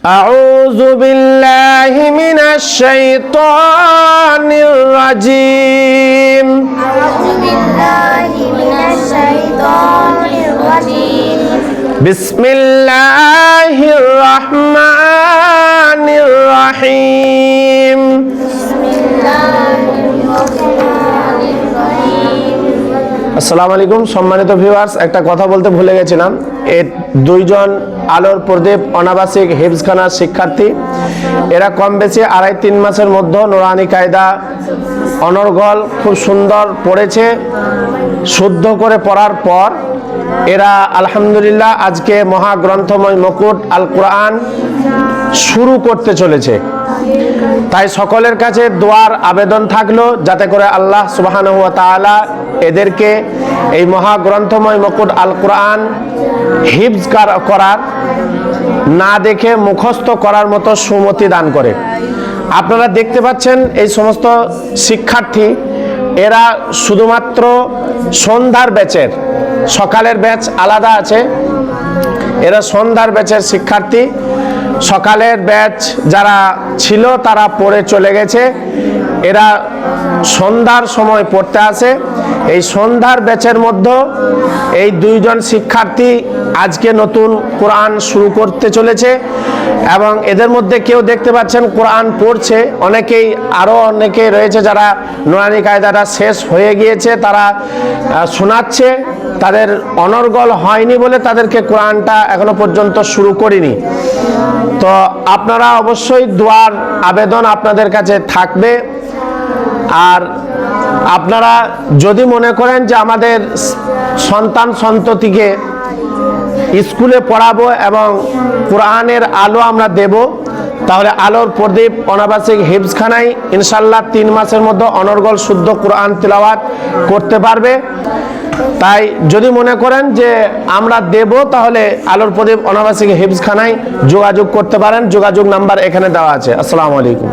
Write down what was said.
أعوذ بالله من الشيطان الرجيم بسم الله الرحمن الرحيم আসসালামু আলাইকুম সম্মানিত ভিউয়ার্স, একটা কথা বলতে ভুলে গেছিলাম। এই দুইজন আলোর প্রদীপ অনাবাসিক হিফজখানার শিক্ষার্থী, এরা কম বেশি 2.5-3 মাসের মধ্যে নুরানি কায়দা অনর্গল খুব সুন্দর পড়েছে। শুদ্ধ করে পড়ার পর এরা আলহামদুলিল্লাহ আজকে মহাগ্রন্থময় মুকুট আল কোরআন শুরু করতে চলেছে। তাই সকলের কাছে দোয়ার আবেদন থাকলো যাতে করে আল্লাহ সুবহানাহু ওয়া তাআলা এদেরকে এই মহাগ্রন্থময় মুকুট আল কোরআন হিফজ করার না দেখে মুখস্থ করার মতো সুমতি দান করে। আপনারা দেখতে পাচ্ছেন এই সমস্ত শিক্ষার্থী, এরা শুধুমাত্র সন্ধ্যার ব্যাচের, সকালের ব্যাচ আলাদা আছে। এরা সন্ধ্যার ব্যাচের শিক্ষার্থী। সকালের ব্যাচ যারা ছিল তারা পড়ে চলে গেছে, এরা সন্ধ্যার সময় পড়তে আসে। এই সন্ধ্যার ব্যাচের মধ্যে এই দুইজন শিক্ষার্থী আজকে নতুন কোরআন শুরু করতে চলেছে এবং এদের মধ্যে কেউ দেখতে পাচ্ছেন কোরআন পড়ছে, অনেকেই আরও অনেকে রয়েছে যারা নুরানি কায়দাটা শেষ হয়ে গিয়েছে, তারা শোনাচ্ছে। তাদের অনর্গল হয়নি বলে তাদেরকে কোরআনটা এখনো পর্যন্ত শুরু করিনি। তো আপনারা অবশ্যই দোয়ার আবেদন আপনাদের কাছে থাকবে। আর আপনারা যদি মনে করেন যে আমাদের সন্তান সন্ততিকে স্কুলে পড়াবো এবং কোরআনের আলো আমরা দেব, তাহলে আলোর প্রদীপ অনাবাসিক হিফজখানায় ইনশাল্লাহ 3 মাসের মধ্যে অনর্গল শুদ্ধ কোরআন তিলাওয়াত করতে পারবে। তাই যদি মনে করেন যে আমরা দেব, তাহলে আলোর প্রদীপ অনাবাসিক হিফজখানায় যোগাযোগ করতে পারেন। যোগাযোগ নাম্বার এখানে দেওয়া আছে। আসসালামু আলাইকুম।